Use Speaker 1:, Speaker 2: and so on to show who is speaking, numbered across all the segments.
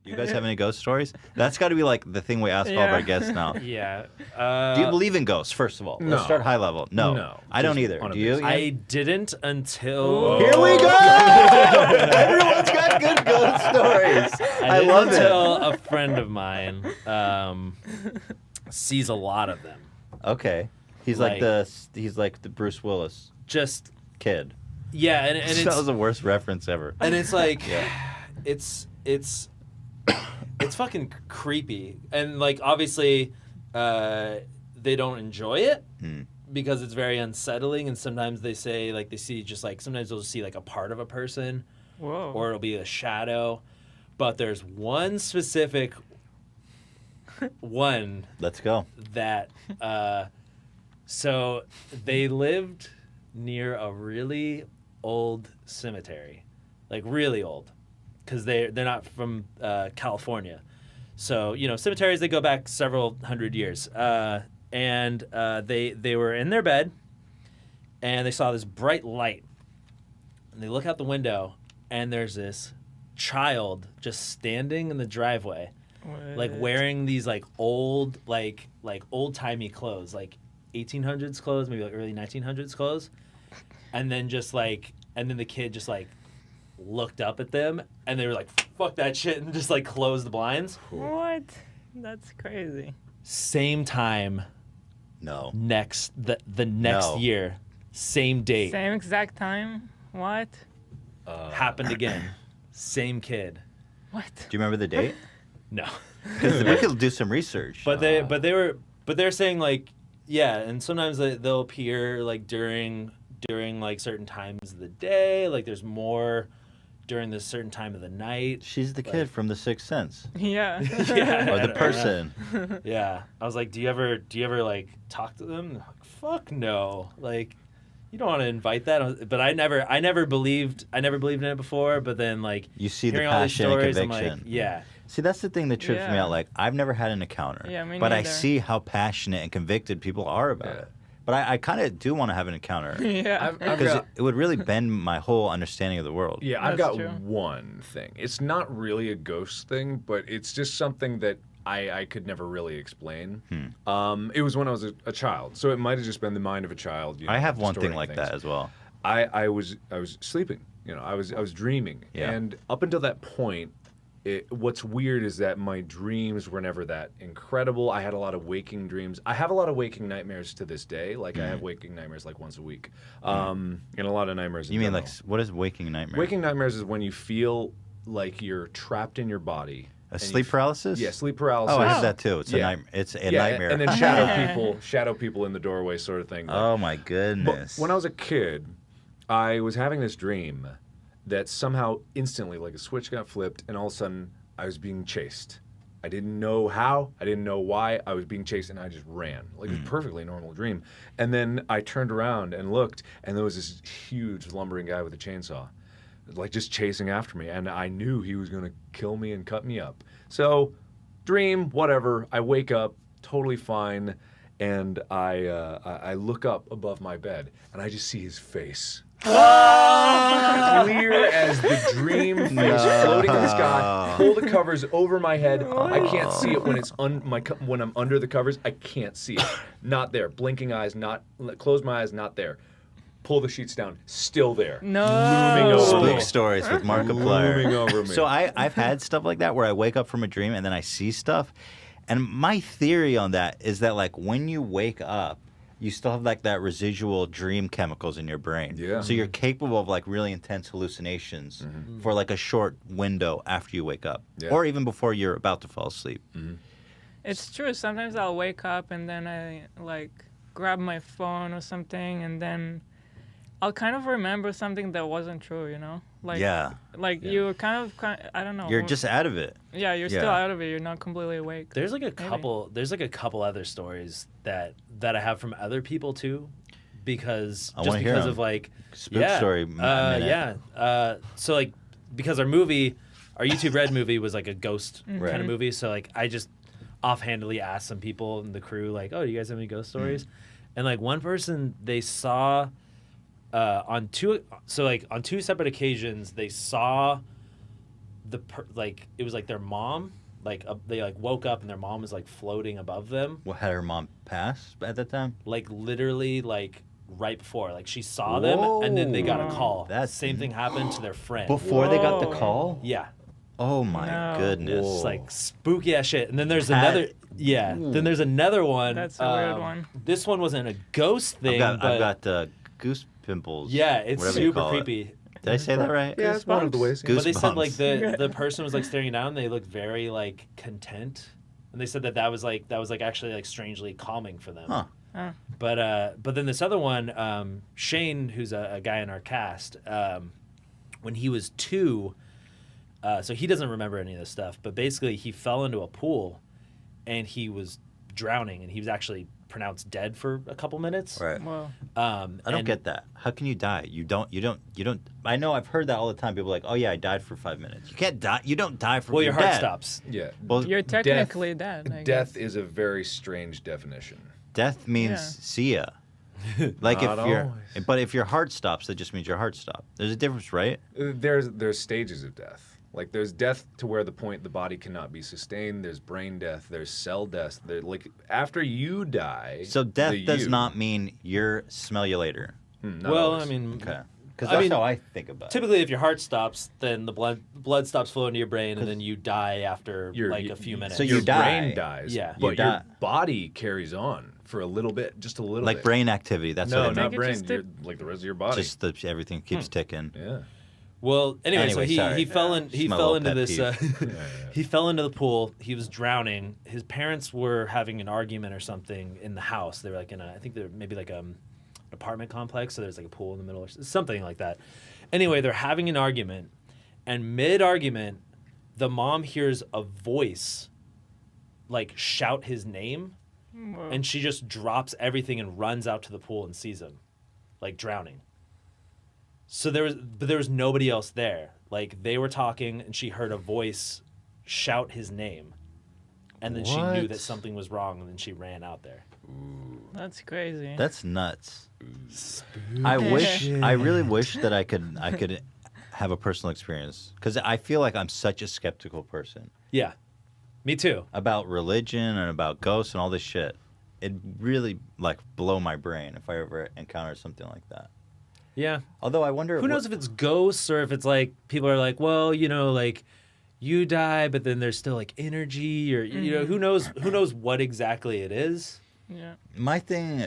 Speaker 1: You guys have any ghost stories? That's got to be like the thing we ask all of our guests now.
Speaker 2: Yeah.
Speaker 1: Do you believe in ghosts, first of all?
Speaker 3: No.
Speaker 1: Let's start high level. No.
Speaker 3: No.
Speaker 1: I don't
Speaker 3: Just
Speaker 1: either.
Speaker 3: on a
Speaker 1: Do you?
Speaker 3: basic-
Speaker 2: I didn't until...
Speaker 1: Here we go! Everyone's got good ghost stories. I
Speaker 2: didn't
Speaker 1: love it.
Speaker 2: until a friend of mine sees a lot of them.
Speaker 1: Okay. He's like the Bruce Willis
Speaker 2: Just,
Speaker 1: kid.
Speaker 2: yeah, and it's...
Speaker 1: That was the worst reference ever.
Speaker 2: And it's like, it's fucking creepy, and like obviously, they don't enjoy it because it's very unsettling. And sometimes they say like they see just like sometimes they'll see like a part of a person, or it'll be a shadow. But there's one specific one.
Speaker 1: Let's go.
Speaker 2: That so they lived near a really old cemetery, like really old, because they're not from California. So cemeteries, they go back several hundred years, and they were in their bed and they saw this bright light, and they look out the window and there's this child just standing in the driveway.
Speaker 4: What?
Speaker 2: Like wearing these like old old-timey clothes, like 1800s clothes, maybe like early 1900s clothes. And then the kid just like looked up at them and they were like, fuck that shit, and just like closed the blinds.
Speaker 4: What? That's crazy.
Speaker 2: Same time
Speaker 1: No.
Speaker 2: the next year, same date.
Speaker 4: Same exact time? What?
Speaker 2: Happened again. Same kid.
Speaker 4: What?
Speaker 1: Do you remember the date?
Speaker 2: No.
Speaker 1: Because we could do some research.
Speaker 2: But they're saying like, yeah, and sometimes they'll appear like during like certain times of the day, like there's more during this certain time of the night.
Speaker 1: She's the kid from The Sixth Sense.
Speaker 4: Yeah.
Speaker 2: Yeah.
Speaker 1: Or the person.
Speaker 2: Yeah. I was like, do you ever like talk to them? They're like, fuck no. Like, you don't want to invite that. But I never believed in it before. But then like
Speaker 1: You see the
Speaker 2: hearing all these
Speaker 1: passion and
Speaker 2: stories, I'm
Speaker 1: conviction.
Speaker 2: like, yeah.
Speaker 1: See, that's the thing that trips me
Speaker 4: Yeah.
Speaker 1: out. Like, I've never had an encounter.
Speaker 4: Yeah, me
Speaker 1: but I
Speaker 4: neither.
Speaker 1: see how passionate and convicted people are about it. But I kind of do want to have an encounter.
Speaker 4: Yeah.
Speaker 3: I've
Speaker 1: Because
Speaker 3: got,
Speaker 1: it would really bend my whole understanding of the world.
Speaker 3: yeah, I've
Speaker 4: That's
Speaker 3: got
Speaker 4: true.
Speaker 3: one thing. It's not really a ghost thing, but it's just something that I could never really explain. It was when I was a child, so it might have just been the mind of a child.
Speaker 1: I have one thing
Speaker 3: storing
Speaker 1: like
Speaker 3: things.
Speaker 1: that as well.
Speaker 3: I was sleeping. I was dreaming,
Speaker 1: Yeah.
Speaker 3: and up until that point, what's weird is that my dreams were never that incredible. I had a lot of waking dreams. I have a lot of waking nightmares to this day. Like I have waking nightmares like once a week, and a lot of nightmares.
Speaker 1: You mean like, what is waking nightmare?
Speaker 3: waking nightmares is when you feel like you're trapped in your body.
Speaker 1: A
Speaker 3: and
Speaker 1: sleep paralysis?
Speaker 3: Yeah, sleep paralysis.
Speaker 1: Oh, I have that too. It's a
Speaker 3: Yeah.
Speaker 1: nightmare. It's a
Speaker 3: Yeah,
Speaker 1: nightmare.
Speaker 3: and then shadow people in the doorway, sort of thing. Like,
Speaker 1: Oh my
Speaker 3: but
Speaker 1: goodness.
Speaker 3: when I was a kid, I was having this dream that somehow instantly, like a switch got flipped, and all of a sudden I was being chased. I didn't know how. I didn't know why. I was being chased, and I just ran. Like, it was a perfectly normal dream. And then I turned around and looked, and there was this huge lumbering guy with a chainsaw, like just chasing after me. And I knew he was going to kill me and cut me up. So, dream, whatever. I wake up, totally fine, and I look up above my bed, and I just see his face. Clear as the dream face floating in the sky. Pull the covers over my head. I can't see it when it's when I'm under the covers. I can't see it. Not there. Blinking eyes. Not close my eyes. Not there. Pull the sheets down. Still there.
Speaker 4: No.
Speaker 3: Looming over
Speaker 1: Spook
Speaker 3: me.
Speaker 1: stories with Markiplier.
Speaker 3: Looming over me.
Speaker 1: So I've had stuff like that where I wake up from a dream and then I see stuff. And my theory on that is that like when you wake up, you still have like that residual dream chemicals in your brain.
Speaker 3: Yeah.
Speaker 1: So you're capable of like really intense hallucinations for like a short window after you wake up.
Speaker 3: Yeah.
Speaker 1: Or even before you're about to fall asleep.
Speaker 4: It's true. Sometimes I'll wake up and then I like grab my phone or something, and then I'll kind of remember something that wasn't true, you know? Like,
Speaker 1: Yeah.
Speaker 4: Like you're kind of, I don't know.
Speaker 1: You're just out of it.
Speaker 4: Yeah, you're still
Speaker 1: Yeah.
Speaker 4: out of it. You're not completely awake.
Speaker 2: There's like a couple other stories that I have from other people too, because
Speaker 1: I
Speaker 2: just
Speaker 1: wanna hear
Speaker 2: because
Speaker 1: 'em.
Speaker 2: of like
Speaker 1: Spook story minute.
Speaker 2: So like because our YouTube Red movie was like a ghost
Speaker 1: Right.
Speaker 2: kind of movie, so like I just offhandedly asked some people in the crew like, oh, do you guys have any ghost stories? And like one person, they saw on two separate occasions, they saw like it was like their mom. Like they like woke up and their mom was like floating above them.
Speaker 1: What, had her mom pass at that time?
Speaker 2: Like literally like right before. Like she saw them and then they got a call.
Speaker 1: That's
Speaker 2: Same thing happened to their friend.
Speaker 1: Before they got the
Speaker 4: Whoa.
Speaker 1: call?
Speaker 2: Yeah.
Speaker 1: Oh my
Speaker 4: No.
Speaker 1: goodness.
Speaker 2: It's like spooky ass shit. And then there's
Speaker 1: Pat-
Speaker 2: another. Yeah. Then there's another one.
Speaker 4: That's a weird one.
Speaker 2: This one wasn't a ghost thing.
Speaker 1: I've
Speaker 2: but
Speaker 1: got goose pimples.
Speaker 2: yeah, it's
Speaker 1: whatever you
Speaker 2: super
Speaker 1: call it.
Speaker 2: creepy.
Speaker 1: Did I say that right?
Speaker 3: Yeah, it's one of the ways.
Speaker 1: Goose-
Speaker 2: But they said like
Speaker 1: Goosebumps.
Speaker 2: the person was like staring down. They looked very like content, and they said that was actually like strangely calming for them.
Speaker 1: Huh.
Speaker 4: Oh.
Speaker 2: But then this other one, Shane, who's a guy in our cast, when he was 2, so he doesn't remember any of this stuff. But basically, he fell into a pool, and he was drowning, and he was actually pronounced dead for a couple minutes.
Speaker 1: Right.
Speaker 4: Well,
Speaker 1: I don't get that. How can you die? You don't. I know I've heard that all the time. People are like, oh yeah, I died for 5 minutes. You can't die. You don't die for.
Speaker 2: Well, your heart
Speaker 1: dead.
Speaker 2: stops.
Speaker 3: Yeah.
Speaker 1: Well,
Speaker 4: you're technically dead. I
Speaker 3: Death
Speaker 4: guess.
Speaker 3: is a very strange definition.
Speaker 1: death means
Speaker 4: Yeah.
Speaker 1: see ya. Like
Speaker 3: Not
Speaker 1: if you're,
Speaker 3: always.
Speaker 1: but if your heart stops, that just means your heart stopped. There's a difference, right?
Speaker 3: There's stages of death. Like there's death to where the body cannot be sustained. There's brain death. There's cell death. Like after you die.
Speaker 1: So death
Speaker 3: the
Speaker 1: does
Speaker 3: you-
Speaker 1: not mean you're smell you later.
Speaker 3: Not
Speaker 2: Well,
Speaker 3: always.
Speaker 2: I mean,
Speaker 1: Okay. Because
Speaker 2: I
Speaker 1: that's
Speaker 2: mean,
Speaker 1: how I think about it.
Speaker 2: typically, if your heart stops, then the blood stops flowing to your brain, and then you die after like a few minutes.
Speaker 1: So
Speaker 3: your
Speaker 1: you die.
Speaker 3: brain dies.
Speaker 2: Yeah.
Speaker 3: But
Speaker 1: You
Speaker 3: your
Speaker 1: die.
Speaker 3: body carries on for a little bit, just a little
Speaker 1: Like
Speaker 3: bit.
Speaker 1: brain activity. That's
Speaker 3: No,
Speaker 1: what I
Speaker 3: not
Speaker 1: mean.
Speaker 4: think it
Speaker 3: brain.
Speaker 4: just
Speaker 3: You're, like the rest of your body.
Speaker 1: Just everything keeps ticking.
Speaker 3: yeah.
Speaker 2: Well, anyway, so
Speaker 1: Anyway, sorry.
Speaker 2: he fell in
Speaker 1: Just
Speaker 2: he
Speaker 1: my
Speaker 2: fell
Speaker 1: little
Speaker 2: into
Speaker 1: pet
Speaker 2: this
Speaker 1: peeve.
Speaker 2: he fell into the pool. He was drowning. His parents were having an argument or something in the house. They were like in a, I think they're maybe like an apartment complex, so there's like a pool in the middle or something like that. Anyway, they're having an argument, and mid-argument, the mom hears a voice like shout his name,
Speaker 4: Whoa.
Speaker 2: and she just drops everything and runs out to the pool and sees him like drowning. So there was nobody else there. Like they were talking and she heard a voice shout his name. And then she knew
Speaker 1: What?
Speaker 2: that something was wrong and then she ran out there.
Speaker 4: That's crazy.
Speaker 1: That's nuts. I really wish that I could have a personal experience because I feel like I'm such a skeptical person
Speaker 2: Yeah. Me too.
Speaker 1: about religion and about ghosts and all this shit. It'd really like blow my brain if I ever encountered something like that.
Speaker 2: Yeah.
Speaker 1: Although I wonder
Speaker 2: Who knows if it's ghosts or if it's like people are like, well, you know, like you die, but then there's still like energy or you know, who knows what exactly it is.
Speaker 4: Yeah.
Speaker 1: my thing.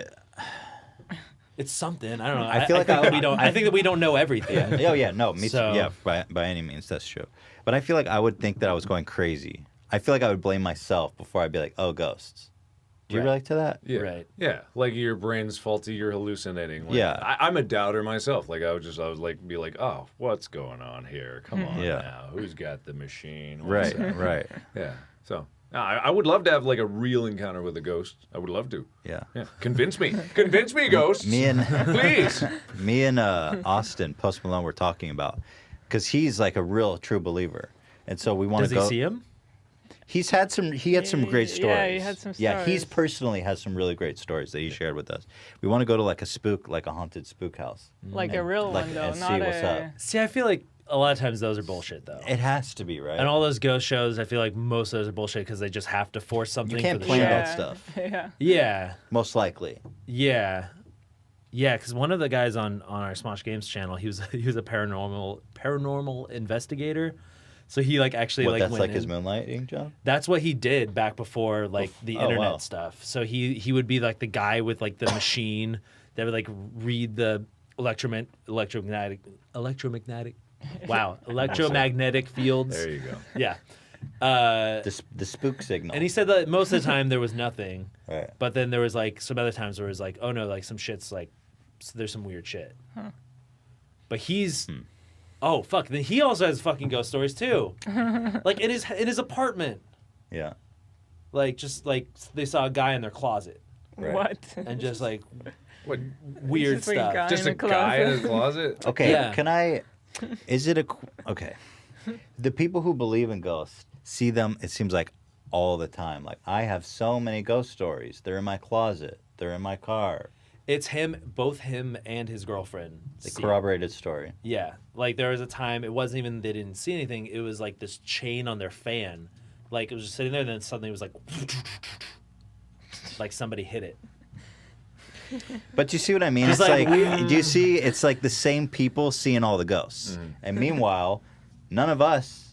Speaker 2: It's something. I don't know.
Speaker 1: I feel like
Speaker 2: think
Speaker 1: I-
Speaker 2: that we don't. I think that we don't know everything.
Speaker 1: Oh yeah, no, me
Speaker 2: So-
Speaker 1: too. Yeah, by any means, that's true. But I feel like I would think that I was going crazy. I feel like I would blame myself before I'd be like, oh, ghosts. Do you
Speaker 2: Right.
Speaker 1: relate to that?
Speaker 3: Yeah.
Speaker 2: Right.
Speaker 3: Yeah. Like your brain's faulty, you're hallucinating. Like,
Speaker 1: Yeah.
Speaker 3: I'm a doubter myself. Like I would like be like, oh, what's going on here? Come on
Speaker 1: Yeah.
Speaker 3: now. Who's got the machine? What's
Speaker 1: Right,
Speaker 3: that?
Speaker 1: right.
Speaker 3: Yeah. So I would love to have like a real encounter with a ghost. I would love to.
Speaker 1: Yeah.
Speaker 3: Yeah. Convince me. Convince me, ghosts.
Speaker 1: Me and
Speaker 3: Please.
Speaker 1: me and Austin, Post Malone, were talking about because he's like a real true believer, and so we want
Speaker 2: Does
Speaker 1: to
Speaker 2: he
Speaker 1: go.
Speaker 2: see him?
Speaker 1: He had some great stories.
Speaker 4: Yeah, he had some
Speaker 1: Yeah, he's
Speaker 4: stories.
Speaker 1: personally has some really great stories that he shared with us. We want to go to like a haunted spook house.
Speaker 4: Like a
Speaker 1: And,
Speaker 4: real
Speaker 1: like,
Speaker 4: one though,
Speaker 1: and see
Speaker 4: not
Speaker 1: what's
Speaker 4: a.
Speaker 1: up.
Speaker 2: See, I feel like a lot of times those are bullshit though.
Speaker 1: It has to be, right?
Speaker 2: And all those ghost shows, I feel like most of those are bullshit because they just have to force something.
Speaker 1: You can't
Speaker 2: for the
Speaker 1: plan
Speaker 2: show.
Speaker 1: that stuff.
Speaker 4: Yeah.
Speaker 2: Yeah,
Speaker 1: Most likely.
Speaker 2: yeah, yeah. Because one of the guys on our Smosh Games channel, he was a paranormal investigator. So he like actually
Speaker 1: What,
Speaker 2: like
Speaker 1: that's
Speaker 2: went
Speaker 1: like his
Speaker 2: in-
Speaker 1: moonlighting job?
Speaker 2: That's what he did back before like the
Speaker 1: Oh,
Speaker 2: internet
Speaker 1: wow.
Speaker 2: stuff. So he would be like the guy with like the machine that would like read the electromagnetic electromagnetic fields.
Speaker 3: There you go.
Speaker 2: Yeah.
Speaker 1: The spook signal.
Speaker 2: And he said that most of the time there was nothing,
Speaker 1: right.
Speaker 2: but then there was like some other times where it was like, oh no, like some shit's like, there's some weird shit. But he's, oh fuck, then he also has fucking ghost stories too, like in his apartment,
Speaker 1: Yeah.
Speaker 2: like just like they saw a guy in their closet
Speaker 1: Right.
Speaker 4: What?
Speaker 2: and just like
Speaker 3: What?
Speaker 2: weird
Speaker 4: Just like a
Speaker 2: stuff.
Speaker 4: guy.
Speaker 3: Just
Speaker 4: in
Speaker 3: a
Speaker 4: a
Speaker 3: guy in his
Speaker 4: closet.
Speaker 3: closet?
Speaker 1: Okay.
Speaker 2: Yeah.
Speaker 1: Can I? Is it a? Okay. The people who believe in ghosts see them. It seems like all the time. Like I have so many ghost stories. They're in my closet. They're in my car.
Speaker 2: It's both him and his girlfriend.
Speaker 1: The
Speaker 2: see.
Speaker 1: corroborated story.
Speaker 2: Yeah, like there was a time it wasn't even they didn't see anything. It was like this chain on their fan, like it was just sitting there. And then suddenly it was like somebody hit it.
Speaker 1: But you see what I mean?
Speaker 2: Just
Speaker 1: It's
Speaker 2: like,
Speaker 1: like, do you see? It's like the same people seeing all the ghosts, and meanwhile, none of us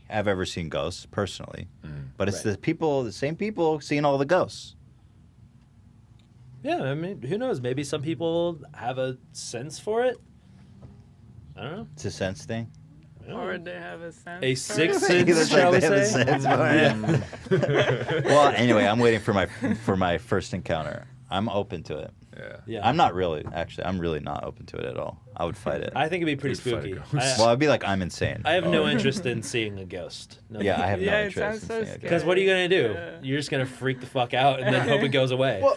Speaker 1: have ever seen ghosts personally. But it's
Speaker 2: Right.
Speaker 1: the same people seeing all the ghosts.
Speaker 2: Yeah, I mean, who knows? Maybe some people have a sense for it. I don't know.
Speaker 1: It's a sense thing.
Speaker 4: Or they have a sense.
Speaker 2: A
Speaker 4: for
Speaker 2: sixth
Speaker 4: it.
Speaker 2: sense,
Speaker 1: That's
Speaker 2: shall we
Speaker 1: they have a
Speaker 2: say?
Speaker 1: sense for it. Well, anyway, I'm waiting for my first encounter. I'm open to it.
Speaker 2: Yeah,
Speaker 1: I'm not really, actually. I'm really not open to it at all. I would fight it.
Speaker 2: I think it'd be pretty
Speaker 3: You'd fight a
Speaker 2: spooky.
Speaker 3: ghost.
Speaker 1: Well, I'd be like, I'm insane.
Speaker 2: I have no interest in seeing a ghost. No
Speaker 1: Yeah, I have no
Speaker 4: Yeah, it sounds
Speaker 1: interest
Speaker 4: so
Speaker 1: in seeing it.
Speaker 2: Because what are you gonna do?
Speaker 4: Yeah.
Speaker 2: You're just gonna freak the fuck out and then hope it goes away.
Speaker 3: Well,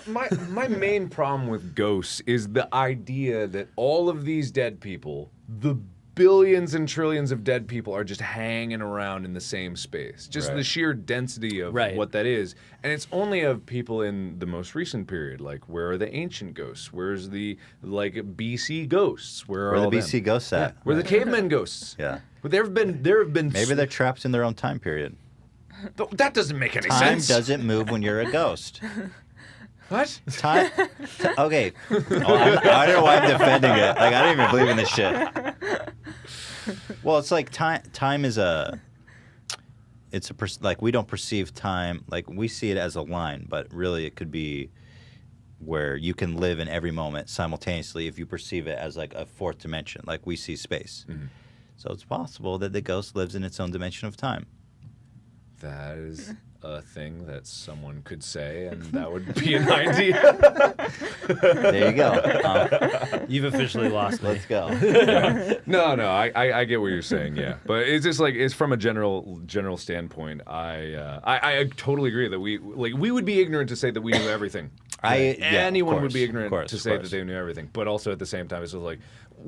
Speaker 3: my main problem with ghosts is the idea that all of these dead people, the billions and trillions of dead people, are just hanging around in the same space. Just
Speaker 1: Right.
Speaker 3: the sheer density of
Speaker 2: Right.
Speaker 3: what that is. And it's only of people in the most recent period. Like, where are the ancient ghosts? Where's the, like, BC ghosts? Where are
Speaker 1: Where the
Speaker 3: all
Speaker 1: BC
Speaker 3: them?
Speaker 1: ghosts at?
Speaker 3: Where the cavemen ghosts?
Speaker 1: Yeah.
Speaker 3: But there have been
Speaker 1: Maybe they're trapped in their own time period.
Speaker 3: That doesn't make any
Speaker 1: Time
Speaker 3: sense.
Speaker 1: doesn't move when you're a ghost.
Speaker 3: What?
Speaker 1: Time. Okay. Oh, I don't know why I'm defending it. Like, I don't even believe in this shit. Well, it's like time is like we don't perceive time, like we see it as a line, but really it could be where you can live in every moment simultaneously if you perceive it as like a fourth dimension, like we see space. So it's possible that the ghost lives in its own dimension of time.
Speaker 3: That is a thing that someone could say, and that would be an idea.
Speaker 1: There you go.
Speaker 2: You've officially lost me.
Speaker 1: Let's go.
Speaker 3: No, I get what you're saying, yeah. But it's just like, it's from a general standpoint. I totally agree that we would be ignorant to say that we knew everything. Anyone would be ignorant to say that they knew everything. But also at the same time, it's just like,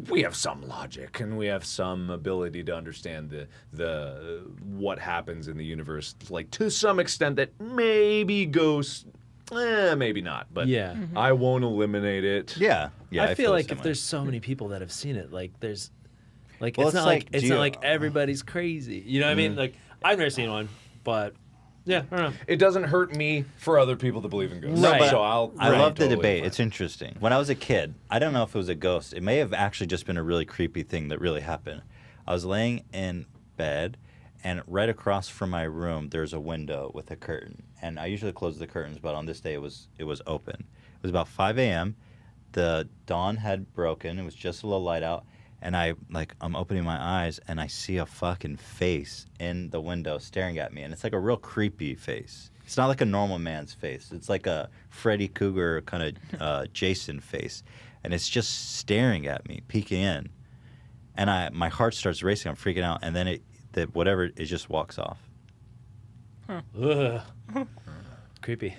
Speaker 3: we have some logic and we have some ability to understand the what happens in the universe, like to some extent that maybe ghosts, maybe not. But
Speaker 2: Yeah.
Speaker 3: I won't eliminate it.
Speaker 1: Yeah.
Speaker 2: I feel like if
Speaker 1: similar.
Speaker 2: there's so many people that have seen it, like there's, like
Speaker 1: Well,
Speaker 2: it's
Speaker 1: it's
Speaker 2: not
Speaker 1: like,
Speaker 2: like it's
Speaker 1: do
Speaker 2: not
Speaker 1: you-
Speaker 2: like everybody's crazy. You know what I mean? Like I've never seen one, but yeah, I don't know.
Speaker 3: It doesn't hurt me for other people to believe in ghosts.
Speaker 2: No, but
Speaker 3: So
Speaker 1: I love the
Speaker 3: totally
Speaker 1: debate.
Speaker 3: fine.
Speaker 1: It's interesting. When I was a kid, I don't know if it was a ghost. It may have actually just been a really creepy thing that really happened. I was laying in bed, and right across from my room, there's a window with a curtain. And I usually close the curtains, but on this day, it was open. It was about 5 a.m. The dawn had broken. It was just a little light out. And I'm opening my eyes, and I see a fucking face in the window staring at me. And it's like a real creepy face. It's not like a normal man's face. It's like a Freddy Krueger kind of Jason face. And it's just staring at me, peeking in. And my heart starts racing. I'm freaking out. And then it just walks off.
Speaker 2: Ugh. Creepy.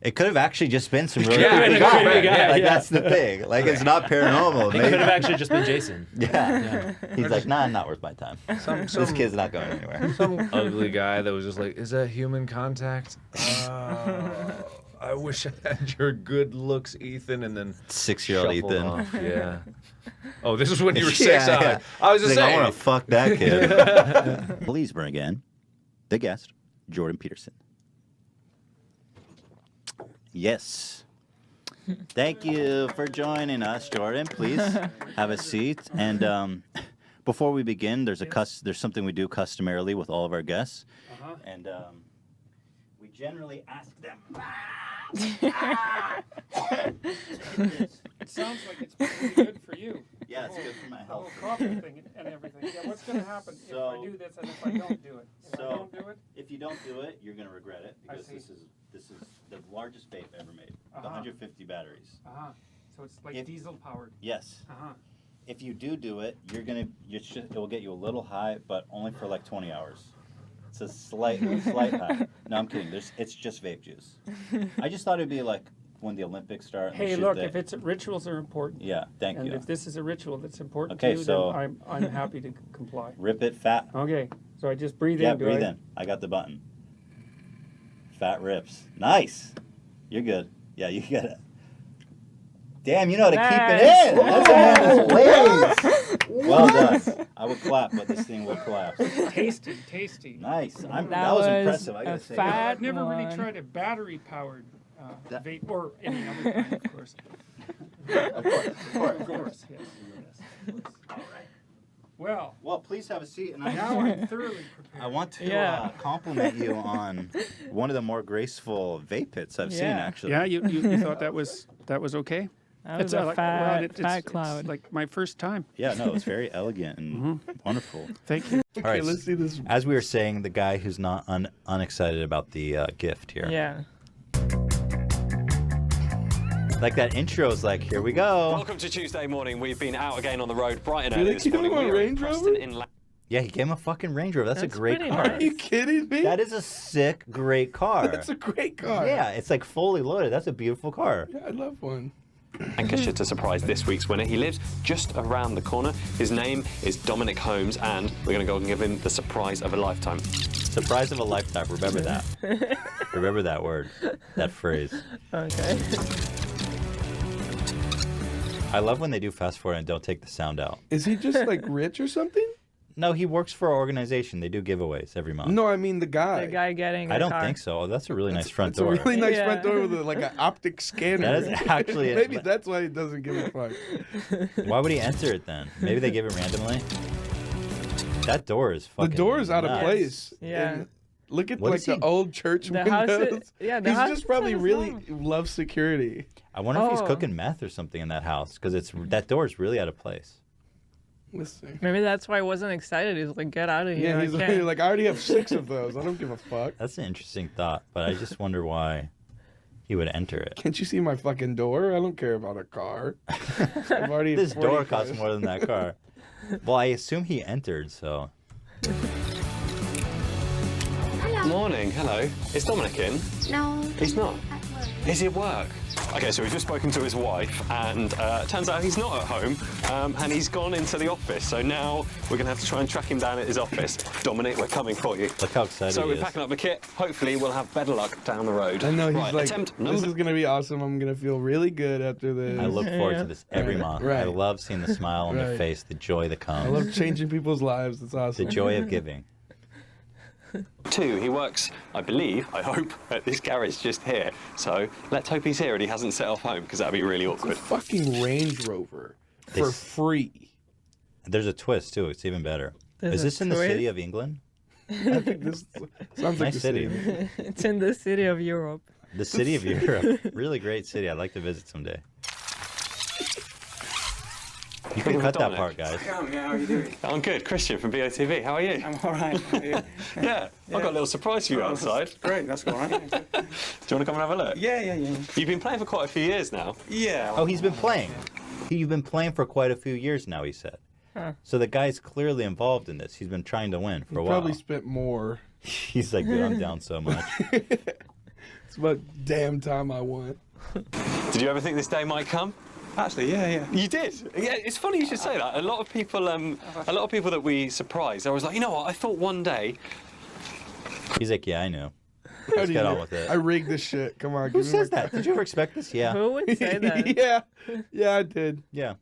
Speaker 1: It could have actually just been some really
Speaker 3: Yeah,
Speaker 1: creepy
Speaker 3: it could
Speaker 1: guy.
Speaker 3: have been,
Speaker 2: yeah,
Speaker 1: Like,
Speaker 2: yeah.
Speaker 1: that's the thing. Like, it's not paranormal.
Speaker 2: It
Speaker 1: Maybe.
Speaker 2: could have actually just been Jason.
Speaker 1: Yeah. He's like, nah, not worth my time. This kid's not going anywhere.
Speaker 3: Some ugly guy that was just like, is that human contact? I wish I had your good looks, Ethan. And then
Speaker 1: 6-year-old
Speaker 3: shuffled
Speaker 1: Ethan.
Speaker 3: off. Yeah. Oh, this is when you were 6.
Speaker 1: Yeah, yeah.
Speaker 3: I was
Speaker 1: He's
Speaker 3: just
Speaker 1: like, I
Speaker 3: saying.
Speaker 1: want to fuck that kid. Please bring in the guest, Jordan Peterson. Yes. Thank you for joining us, Jordan. Please have a seat. And before we begin, there's something we do customarily with all of our guests, and we generally ask them.
Speaker 5: It sounds like it's pretty good for you.
Speaker 1: Yeah, it's good for my
Speaker 5: The
Speaker 1: health.
Speaker 5: whole coughing thing and everything. Yeah, what's going to happen if I do this and if I don't do it? If I don't do it,
Speaker 1: If you don't do it, you're gonna regret it because
Speaker 5: see.
Speaker 1: this is the largest vape ever made.
Speaker 5: Uh-huh.
Speaker 1: 150 batteries.
Speaker 5: so it's like
Speaker 1: If-
Speaker 5: diesel powered.
Speaker 1: Yes.
Speaker 5: Uh-huh.
Speaker 1: If you do it, it will get you a little high, but only for like 20 hours. It's a slight high. No, I'm kidding. It's just vape juice. I just thought it'd be like when the Olympics start. and they
Speaker 5: Hey,
Speaker 1: shoot
Speaker 5: look,
Speaker 1: the-
Speaker 5: if rituals are important,
Speaker 1: Yeah, thank
Speaker 5: and
Speaker 1: you.
Speaker 5: if this is a ritual that's important
Speaker 1: Okay,
Speaker 5: to you,
Speaker 1: so-
Speaker 5: then I'm happy to comply.
Speaker 1: Rip it fat.
Speaker 5: Okay, so I just breathe
Speaker 1: Yeah,
Speaker 5: in. do
Speaker 1: breathe
Speaker 5: I?
Speaker 1: in. I got the button. Fat rips. Nice. You're good. Yeah, you get it. Damn, you know how to keep it in. That's a man's ways. Well done. I would clap, but this thing will collapse.
Speaker 5: Tasty.
Speaker 1: Nice. That
Speaker 4: That
Speaker 1: was
Speaker 4: was
Speaker 1: impressive. I
Speaker 4: a
Speaker 1: gotta say.
Speaker 4: fat-
Speaker 5: I've never really
Speaker 4: one.
Speaker 5: tried a battery-powered vape, or any other kind, of course.
Speaker 1: Of
Speaker 5: course, yes.
Speaker 1: All right.
Speaker 5: Well,
Speaker 1: please have a seat. And
Speaker 5: now I'm thoroughly prepared.
Speaker 1: I want to
Speaker 4: Yeah.
Speaker 1: compliment you on one of the more graceful vape hits I've seen,
Speaker 4: Yeah.
Speaker 1: actually.
Speaker 5: Yeah, you thought that was okay?
Speaker 4: That was a fat cloud.
Speaker 5: It's like my first time.
Speaker 1: Yeah, no, it's very elegant and wonderful.
Speaker 5: Thank you.
Speaker 1: All right,
Speaker 3: let's see this.
Speaker 1: as we were saying, the guy who's not unexcited about the gift here.
Speaker 4: Yeah.
Speaker 1: Like that intro is like, here we go.
Speaker 6: Welcome to Tuesday morning. We've been out again on the road bright and
Speaker 3: Do
Speaker 6: early
Speaker 3: they
Speaker 6: this
Speaker 3: keep
Speaker 6: morning.
Speaker 3: him on
Speaker 6: We are in
Speaker 3: Range
Speaker 6: Preston
Speaker 3: Rover?
Speaker 6: in
Speaker 1: Yeah, he gave him a fucking Range Rover. That's a
Speaker 4: That's
Speaker 1: great
Speaker 4: pretty
Speaker 1: car.
Speaker 4: nice.
Speaker 3: Are you kidding me?
Speaker 1: That is a sick, great car.
Speaker 3: That's a great car.
Speaker 1: Yeah, it's like fully loaded. That's a beautiful car.
Speaker 3: Yeah, I love one.
Speaker 6: Lancashire to surprise this week's winner. He lives just around the corner. His name is Dominic Holmes, and we're going to go and give him the surprise of a lifetime.
Speaker 1: Surprise of a lifetime. Remember that. Remember that word, that phrase.
Speaker 4: Okay.
Speaker 1: I love when they do fast forward and don't take the sound out.
Speaker 3: Is he just like rich or something?
Speaker 1: No, he works for our organization. They do giveaways every month.
Speaker 3: No, I mean the guy.
Speaker 4: The guy getting.
Speaker 1: I
Speaker 4: a
Speaker 1: don't
Speaker 4: car.
Speaker 1: think so. Oh, that's a really nice front
Speaker 3: It's
Speaker 1: door.
Speaker 3: a really nice
Speaker 4: Yeah.
Speaker 3: front door with like an optic scanner.
Speaker 1: That is actually
Speaker 3: Maybe
Speaker 1: it.
Speaker 3: that's why he doesn't give a fuck.
Speaker 1: Why would he enter it then? Maybe they give it randomly. That door is
Speaker 3: The
Speaker 1: fucking.
Speaker 3: door is out of
Speaker 1: nuts.
Speaker 3: place.
Speaker 4: Yeah.
Speaker 3: And look at
Speaker 1: What
Speaker 3: like
Speaker 1: is
Speaker 3: the
Speaker 1: he-
Speaker 3: old church
Speaker 4: The house is-
Speaker 3: windows.
Speaker 4: yeah, the
Speaker 3: He's
Speaker 4: house
Speaker 3: just probably
Speaker 4: is
Speaker 3: really
Speaker 4: normal.
Speaker 3: loves security.
Speaker 1: I wonder if he's
Speaker 4: Oh.
Speaker 1: cooking meth or something in that house because that door is really out of place.
Speaker 3: Let's see.
Speaker 4: Maybe that's why I wasn't excited. He's like, get out of here.
Speaker 3: Yeah,
Speaker 4: I
Speaker 3: he's
Speaker 4: can't.
Speaker 3: like, I already have 6 of those. I don't give a fuck.
Speaker 1: That's an interesting thought, but I just wonder why he would enter it.
Speaker 3: Can't you see my fucking door? I don't care about a car. I've already
Speaker 1: This door
Speaker 3: 40
Speaker 1: costs
Speaker 3: cars.
Speaker 1: more than that car. Well, I assume he entered, so.
Speaker 6: Morning, hello. Is Dominic in?
Speaker 7: No.
Speaker 6: He's not.
Speaker 7: At work.
Speaker 6: Is he at work? Okay, so we've just spoken to his wife, and turns out he's not at home, and he's gone into the office. So now we're going to have to try and track him down at his office. Dominic, we're coming for you.
Speaker 1: Look how excited
Speaker 6: So
Speaker 1: he
Speaker 6: we're
Speaker 1: is.
Speaker 6: packing up the kit. Hopefully we'll have better luck down the road.
Speaker 3: I know he's
Speaker 6: right,
Speaker 3: like,
Speaker 6: attempt
Speaker 3: this
Speaker 6: number
Speaker 3: is gonna be awesome. I'm gonna feel really good after this.
Speaker 1: I look forward
Speaker 4: Yeah.
Speaker 1: to this every
Speaker 3: Right,
Speaker 1: month.
Speaker 3: right.
Speaker 1: I love seeing the smile on their
Speaker 3: Right.
Speaker 1: face, the joy that
Speaker 3: I
Speaker 1: comes,
Speaker 3: love changing people's lives. It's
Speaker 1: the
Speaker 3: awesome.
Speaker 1: joy of giving.
Speaker 6: 2, he works, I believe, I hope, at this garage just here. So let's hope he's here and he hasn't set off home, because that'd be really
Speaker 3: A
Speaker 6: awkward.
Speaker 3: fucking Range Rover
Speaker 1: They
Speaker 3: for
Speaker 1: s-
Speaker 3: free.
Speaker 1: There's a twist too. It's even better.
Speaker 4: There's
Speaker 1: Is
Speaker 4: a
Speaker 1: this in the
Speaker 4: twist?
Speaker 1: city of England?
Speaker 3: I think this sounds like
Speaker 1: Nice
Speaker 3: the
Speaker 1: city.
Speaker 4: It's in the city of Europe.
Speaker 1: The city of Europe. Really great city. I'd like to visit someday. You can cut that part, guys.
Speaker 8: Yeah, how are you doing?
Speaker 6: I'm good. Christian from BOTV, how are you?
Speaker 8: I'm all right.
Speaker 6: Yeah, I've got a little surprise for you outside.
Speaker 8: Great, that's all right.
Speaker 6: Do you want to come and have a look?
Speaker 8: Yeah.
Speaker 6: You've been playing for quite a few years now.
Speaker 8: Yeah.
Speaker 1: Oh, he's been playing. You've been playing for quite a few years now, he said.
Speaker 4: Huh.
Speaker 1: So the guy's clearly involved in this. He's been trying to win for a while.
Speaker 3: Probably spent more.
Speaker 1: He's like, dude, I'm down so much.
Speaker 3: It's about damn time I won.
Speaker 6: Did you ever think this day might come?
Speaker 8: Actually, yeah.
Speaker 6: You did. Yeah, it's funny you should say that. A lot of people that we surprised, I was like, you know what? I thought one day.
Speaker 1: He's like, yeah, I knew.
Speaker 3: How
Speaker 1: Let's
Speaker 3: do
Speaker 1: get
Speaker 3: you-
Speaker 1: on with it.
Speaker 3: I rigged this shit. Come on.
Speaker 1: Who
Speaker 3: give me my
Speaker 1: says that? Did you ever expect this? Yeah.
Speaker 4: Who would say that?
Speaker 3: yeah, I did.
Speaker 1: Yeah.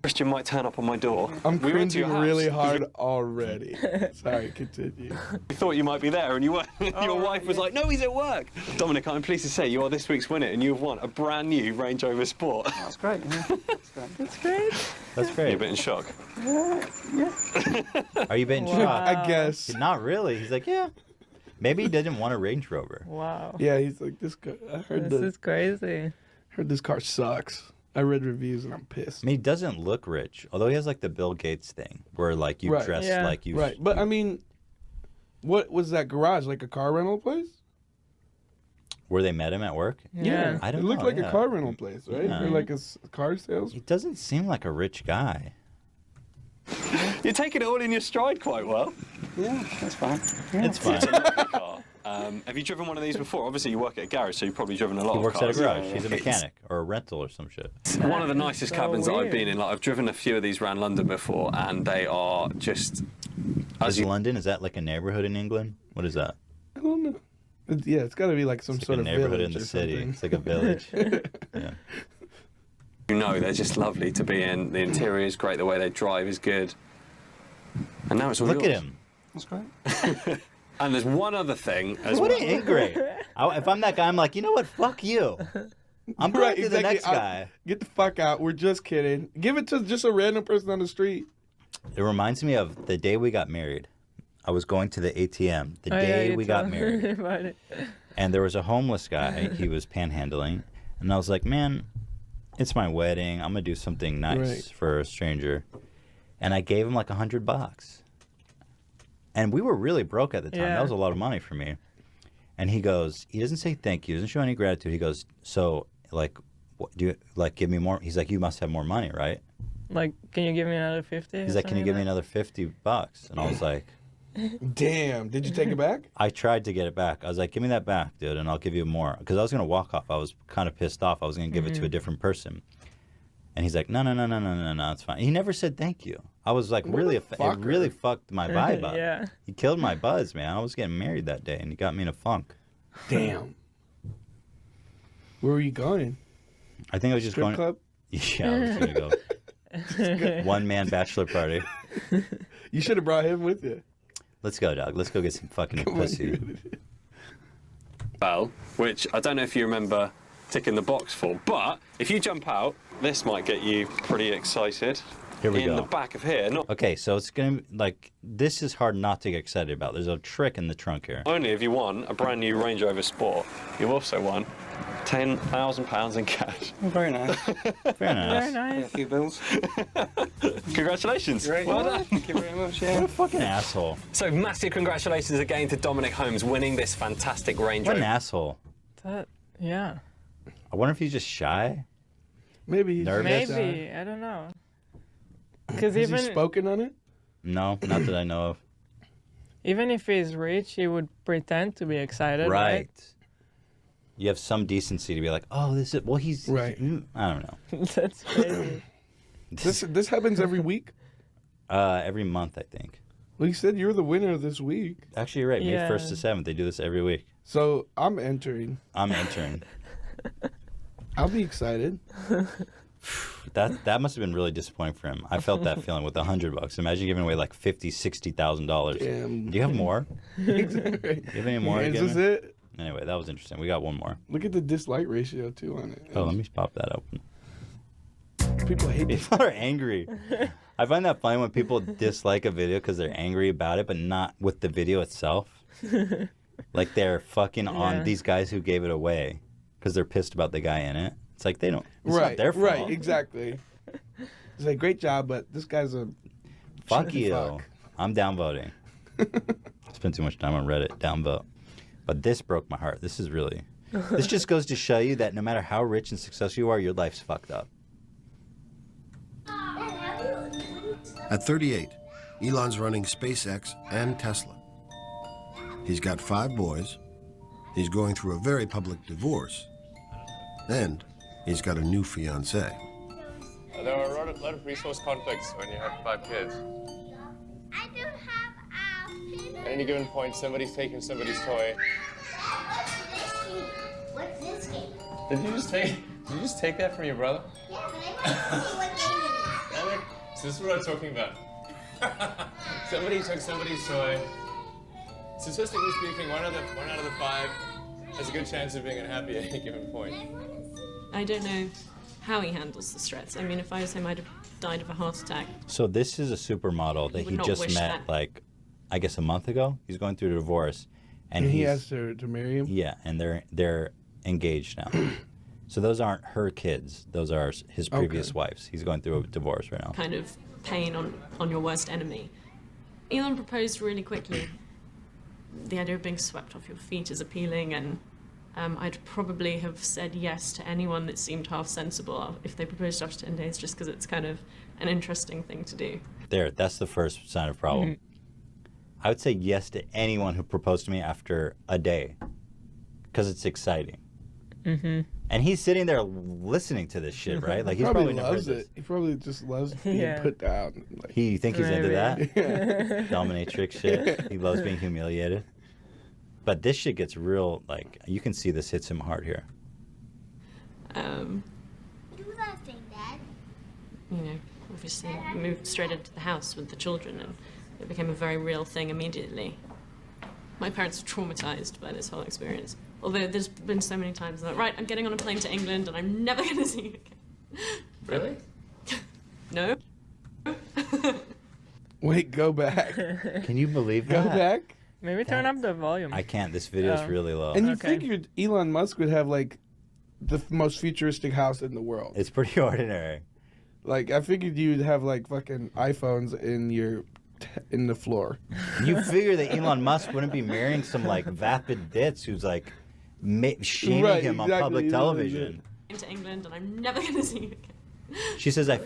Speaker 6: Christian might turn up on my door.
Speaker 3: I'm
Speaker 6: We went to your
Speaker 3: cringing
Speaker 6: house
Speaker 3: really
Speaker 6: because
Speaker 3: hard already. Sorry, continue.
Speaker 6: We thought you might be there, and you weren't. Your wife was like, "No, he's at work." Dominic, I'm pleased to say you are this week's winner, and you have won a brand new Range Rover Sport.
Speaker 8: That's great. Yeah. That's great.
Speaker 4: That's great.
Speaker 1: That's
Speaker 6: You're
Speaker 1: great.
Speaker 6: a bit in shock.
Speaker 1: Are you being
Speaker 4: Wow.
Speaker 1: shocked?
Speaker 3: I guess.
Speaker 1: Not really. He's like, yeah. Maybe he didn't want a Range Rover.
Speaker 4: Wow.
Speaker 3: Yeah, he's like this. I heard
Speaker 4: This is crazy.
Speaker 3: heard this car sucks. I read reviews and I'm pissed.
Speaker 1: I mean, he doesn't look rich, although he has like the Bill Gates thing, where like you
Speaker 3: Right.
Speaker 1: dress
Speaker 4: Yeah.
Speaker 1: like you.
Speaker 3: Right, but I mean, what was that garage? Like a car rental place?
Speaker 1: Where they met him at work.
Speaker 4: Yeah.
Speaker 1: I don't
Speaker 3: It
Speaker 1: know.
Speaker 3: looked like
Speaker 1: yeah.
Speaker 3: a car rental place, right?
Speaker 1: Yeah.
Speaker 3: Or like a car sales.
Speaker 1: He doesn't seem like a rich guy.
Speaker 6: You're taking it all in your stride quite well.
Speaker 8: Yeah, that's fine.
Speaker 1: It's fine.
Speaker 6: It's a lovely car. Have you driven one of these before? Obviously, you work at a garage, so you've probably driven a lot
Speaker 1: He
Speaker 6: of
Speaker 1: works at
Speaker 6: cars.
Speaker 1: a garage. He's a mechanic or a rental or some shit.
Speaker 6: It's one of the nicest
Speaker 4: so
Speaker 6: cabins that I've been
Speaker 4: weird.
Speaker 6: in. Like, I've driven a few of these around London before, and they are just.
Speaker 1: Is London? Is that like a neighborhood in England? What is that?
Speaker 3: I don't know. It's got to be like some
Speaker 1: It's
Speaker 3: sort
Speaker 1: like a
Speaker 3: of
Speaker 1: neighborhood
Speaker 3: village
Speaker 1: in the
Speaker 3: or
Speaker 1: city.
Speaker 3: something.
Speaker 1: It's like a village. Yeah.
Speaker 6: You know, they're just lovely to be in. The interior is great. The way they drive is good. And now it's all
Speaker 1: Look
Speaker 6: yours.
Speaker 1: at him.
Speaker 8: That's great.
Speaker 6: And there's one other thing as
Speaker 1: What
Speaker 6: well.
Speaker 1: an great. If I'm that guy, I'm like, you know what? Fuck you. I'm going to the next guy.
Speaker 7: Get the fuck out. We're just kidding. Give it to just a random person on the street.
Speaker 1: It reminds me of the day we got married. I was going to the ATM the day we got married. And there was a homeless guy. He was panhandling. And I was like, man, it's my wedding. I'm going to do something nice for a stranger. And I gave him like $100. And we were really broke at the time. That was a lot of money for me. And he goes, he doesn't say thank you. He doesn't show any gratitude. He goes, so, like, what, do you, like, give me more? He's like, you must have more money, right?
Speaker 4: Like, can you give me another 50?
Speaker 1: He's like, can you give me another $50? And I was like,
Speaker 7: damn. Did you take it back?
Speaker 1: I tried to get it back. I was like, give me that back, dude, and I'll give you more. Because I was going to walk off. I was kind of pissed off. I was going to give it to a different person. And he's like, no, it's fine. He never said thank you. I was like, it really fucked my vibe up.
Speaker 4: Yeah.
Speaker 1: He killed my buzz, man. I was getting married that day, and he got me in a funk.
Speaker 7: Damn. Where were you going?
Speaker 1: I think I was just
Speaker 7: Strip
Speaker 1: going.
Speaker 7: club?
Speaker 1: Yeah, I was going to go. One-man bachelor party.
Speaker 7: You should have brought him with you.
Speaker 1: Let's go, dog. Let's go get some fucking pussy.
Speaker 6: Bell, which I don't know if you remember ticking the box for, but if you jump out, this might get you pretty excited.
Speaker 1: Here we
Speaker 6: in
Speaker 1: go.
Speaker 6: the back of here. Not
Speaker 1: Okay, so it's going to like, this is hard not to get excited about. There's a trick in the trunk here.
Speaker 6: only have you won a brand new Range Rover Sport, you've also won £10,000 in cash.
Speaker 8: Very nice.
Speaker 1: Very
Speaker 4: Very
Speaker 1: nice.
Speaker 8: A
Speaker 4: nice.
Speaker 8: few bills.
Speaker 6: Congratulations.
Speaker 8: Great.
Speaker 6: Well done.
Speaker 8: Thank you very much.
Speaker 1: What
Speaker 8: Yeah.
Speaker 1: a fucking asshole.
Speaker 6: So massive congratulations again to Dominic Holmes winning this fantastic Range
Speaker 1: What an
Speaker 6: Rover.
Speaker 1: asshole.
Speaker 4: Yeah.
Speaker 1: I wonder if he's just shy.
Speaker 7: Maybe he's
Speaker 1: Nervous?
Speaker 4: Maybe. I don't know. Because
Speaker 7: Has
Speaker 4: even
Speaker 7: he spoken on it?
Speaker 1: No, not that I know of.
Speaker 4: even if he's rich, he would pretend to be excited, right?
Speaker 1: You have some decency to be like, oh, this is, well, he's,
Speaker 7: Right.
Speaker 1: I don't know.
Speaker 4: That's crazy.
Speaker 7: This happens every week?
Speaker 1: Every month, I think.
Speaker 7: Well, you said you're the winner this week.
Speaker 1: Actually, you're right. May
Speaker 4: Yeah.
Speaker 1: 1st to 7th. They do this every week.
Speaker 7: So I'm entering.
Speaker 1: I'm entering.
Speaker 7: I'll be excited.
Speaker 1: That must have been really disappointing for him. I felt that feeling with $100. Imagine giving away like $50,000, $60,000.
Speaker 7: Damn.
Speaker 1: Do you have more? Do you have any more? to
Speaker 7: Is
Speaker 1: give
Speaker 7: this
Speaker 1: me?
Speaker 7: it?
Speaker 1: Anyway, that was interesting. We got one more.
Speaker 7: Look at the dislike ratio too on it.
Speaker 1: Oh, let me pop that open.
Speaker 7: People hate this.
Speaker 1: People are angry. I find that funny when people dislike a video because they're angry about it, but not with the video itself. Like they're fucking on these guys who gave it away because they're pissed about the guy in it. It's like they don't. It's not their fault.
Speaker 7: Right, exactly. It's like, great job, but this guy's a
Speaker 1: Fuck
Speaker 7: chicken
Speaker 1: you.
Speaker 7: fuck.
Speaker 1: I'm downvoting. Spent too much time on Reddit. Downvote. But this broke my heart. This is really. This just goes to show you that no matter how rich and successful you are, your life's fucked up.
Speaker 9: At 38, Elon's running SpaceX and Tesla. He's got 5 boys. He's going through a very public divorce. And he's got a new fiancée.
Speaker 10: There are a lot of resource conflicts when you have 5 kids.
Speaker 11: I don't have a peanut.
Speaker 10: At any given point, somebody's taking somebody's toy.
Speaker 11: What's this game?
Speaker 10: Did you just take that from your brother?
Speaker 11: Yeah, but I want to see what game it is.
Speaker 10: Dominic, so this is what I'm talking about. Somebody took somebody's toy. Statistically speaking, one out of the 5 has a good chance of being unhappy at any given point.
Speaker 12: I don't know how he handles the stress. I mean, if I was him, I'd have died of a heart attack.
Speaker 1: So this is a supermodel that
Speaker 12: would
Speaker 1: he
Speaker 12: not
Speaker 1: just
Speaker 12: wish
Speaker 1: met,
Speaker 12: that.
Speaker 1: like, I guess a month ago. He's going through a divorce,
Speaker 7: And he asked her to marry him?
Speaker 1: Yeah, and they're engaged now. So those aren't her kids. Those are his previous wives. He's going through a divorce right now.
Speaker 12: Kind of pain on your worst enemy. Elon proposed really quickly. The idea of being swept off your feet is appealing, and I'd probably have said yes to anyone that seemed half sensible if they proposed after 10 days, just because it's kind of an interesting thing to do.
Speaker 1: That's the first sign of problem. I would say yes to anyone who proposed to me after a day, because it's exciting. And he's sitting there listening to this shit, right? Like he's probably never heard
Speaker 7: loves
Speaker 1: this.
Speaker 7: it. He probably just loves being put down. Like,
Speaker 1: You think he's into that?
Speaker 7: Yeah.
Speaker 1: Dominatrix shit. He loves being humiliated. But this shit gets real, like, you can see this hits him hard here.
Speaker 11: Do that thing, Dad.
Speaker 12: you know, obviously moved straight into the house with the children, and it became a very real thing immediately. My parents were traumatized by this whole experience. Although there's been so many times that, right, I'm getting on a plane to England and I'm never going to see you again.
Speaker 10: Really?
Speaker 12: No.
Speaker 7: Wait, go back.
Speaker 1: Can you believe
Speaker 7: Go
Speaker 1: that?
Speaker 7: back.
Speaker 4: Maybe turn up the volume.
Speaker 1: I can't. This video is really low.
Speaker 7: And you
Speaker 4: Okay.
Speaker 7: figured Elon Musk would have like the most futuristic house in the world.
Speaker 1: It's pretty ordinary.
Speaker 7: Like I figured you'd have like fucking iPhones in the floor.
Speaker 1: You figure that Elon Musk wouldn't be marrying some like vapid bitch who's like shaming
Speaker 7: Right,
Speaker 1: him on
Speaker 7: exactly.
Speaker 1: public television.
Speaker 12: Into England and I'm never going to see you again.
Speaker 1: She says, I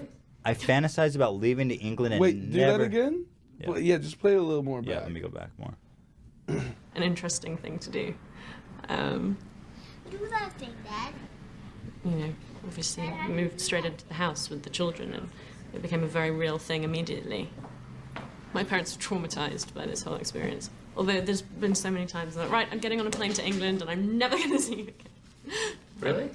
Speaker 1: fantasize about leaving to England and
Speaker 7: Wait, do
Speaker 1: never...
Speaker 7: that again?
Speaker 1: Yeah.
Speaker 7: Yeah, just play it a little more back.
Speaker 1: Yeah, let me go back more.
Speaker 12: An interesting thing to do.
Speaker 11: Do that thing, Dad.
Speaker 12: You know, obviously moved straight into the house with the children, and it became a very real thing immediately. My parents were traumatized by this whole experience. Although there's been so many times that, right, I'm getting on a plane to England and I'm never going to see you again.
Speaker 10: Really?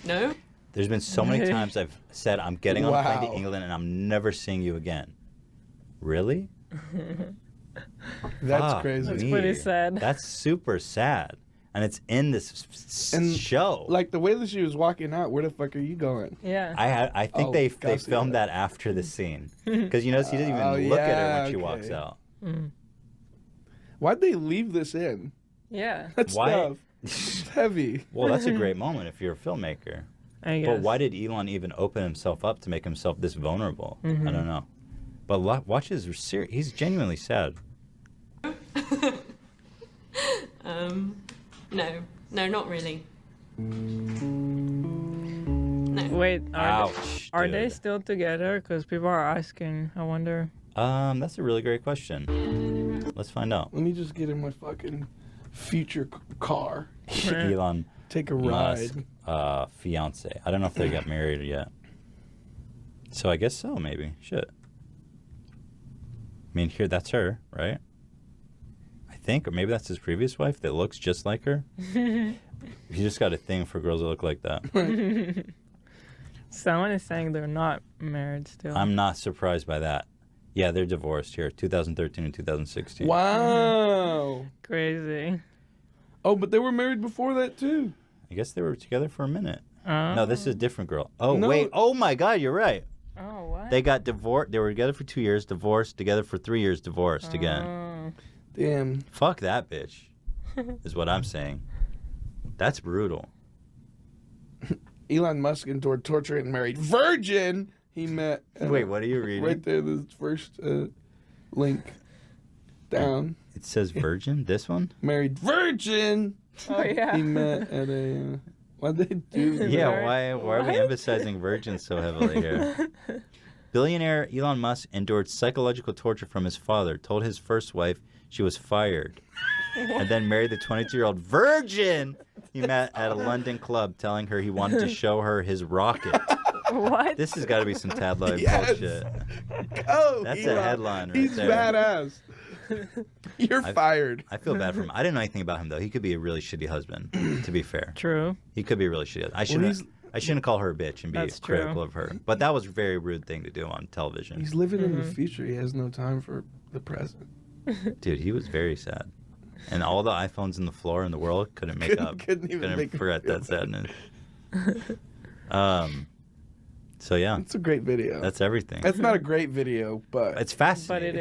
Speaker 12: No.
Speaker 1: There's been so many times I've said, I'm getting on a plane to
Speaker 7: Wow.
Speaker 1: England and I'm never seeing you again. Really?
Speaker 7: That's
Speaker 1: Fuck
Speaker 7: crazy.
Speaker 4: That's
Speaker 1: me.
Speaker 4: pretty sad.
Speaker 1: That's super sad. And it's in this
Speaker 7: And,
Speaker 1: show.
Speaker 7: Like the way that she was walking out, where the fuck are you going?
Speaker 4: Yeah.
Speaker 1: I think
Speaker 7: Oh,
Speaker 1: they
Speaker 7: gotta see
Speaker 1: filmed
Speaker 7: that.
Speaker 1: that after the scene. Because you notice he doesn't even
Speaker 7: Oh,
Speaker 1: look at her
Speaker 7: yeah,
Speaker 1: when she
Speaker 7: okay.
Speaker 1: walks out.
Speaker 7: Why'd they leave this in?
Speaker 4: Yeah.
Speaker 7: That
Speaker 1: Why?
Speaker 7: stuff. It's heavy.
Speaker 1: Well, that's a great moment if you're a filmmaker.
Speaker 4: I guess.
Speaker 1: But why did Elon even open himself up to make himself this vulnerable? I don't know. But watch his series. He's genuinely sad.
Speaker 12: No, not really. No.
Speaker 4: Wait,
Speaker 1: Ouch.
Speaker 4: are they
Speaker 1: dude.
Speaker 4: still together? Because people are asking. I wonder.
Speaker 1: That's a really great question. Let's find out.
Speaker 7: Let me just get in my fucking future car.
Speaker 1: Elon
Speaker 7: Take a ride.
Speaker 1: Musk, fiance. I don't know if they got married yet. So I guess so, maybe. Shit. I mean, here, that's her, right? I think, or maybe that's his previous wife that looks just like her. He just got a thing for girls that look like that.
Speaker 4: Someone is saying they're not married still.
Speaker 1: I'm not surprised by that. Yeah, they're divorced here, 2013 and 2016.
Speaker 7: Wow.
Speaker 4: Crazy.
Speaker 7: Oh, but they were married before that too.
Speaker 1: I guess they were together for a minute.
Speaker 4: Oh.
Speaker 1: No, this is a different girl. Oh,
Speaker 7: No.
Speaker 1: wait. Oh, my God, you're right.
Speaker 4: Oh, what?
Speaker 1: They got divorced. They were together for 2 years, divorced, together for 3 years, divorced again.
Speaker 4: Oh.
Speaker 7: Damn.
Speaker 1: Fuck that bitch, is what I'm saying. That's brutal.
Speaker 7: Elon Musk endured torture and married virgin. He met.
Speaker 1: Wait, what are you reading?
Speaker 7: Right there, the first link down.
Speaker 1: It says virgin, this one?
Speaker 7: Married virgin.
Speaker 4: Oh, yeah.
Speaker 7: He met at a. Why'd they do that?
Speaker 1: Yeah, why are we emphasizing virgin so heavily here? Billionaire Elon Musk endured psychological torture from his father, told his first wife she was fired, and then married the 22-year-old virgin he met at a London club, telling her he wanted to show her his rocket.
Speaker 4: What?
Speaker 1: This has got to be some tabloid
Speaker 7: Yes.
Speaker 1: bullshit.
Speaker 7: Oh,
Speaker 1: That's
Speaker 7: Elon.
Speaker 1: a headline right
Speaker 7: He's
Speaker 1: there.
Speaker 7: badass. You're fired.
Speaker 1: I feel bad for him. I didn't know anything about him, though. He could be a really shitty husband, to be fair.
Speaker 4: True.
Speaker 1: He could be a really shitty. I shouldn't call her a bitch and be
Speaker 4: That's
Speaker 1: critical
Speaker 4: true.
Speaker 1: of her. But that was a very rude thing to do on television.
Speaker 7: He's living in the future. He has no time for the present.
Speaker 1: Dude, he was very sad. And all the iPhones in the floor in the world couldn't make up.
Speaker 7: Couldn't even make him
Speaker 1: forget
Speaker 7: feel
Speaker 1: that sadness. So yeah,
Speaker 7: It's a great video.
Speaker 1: that's everything.
Speaker 7: That's not a great video, but
Speaker 1: It's fascinating.
Speaker 4: But it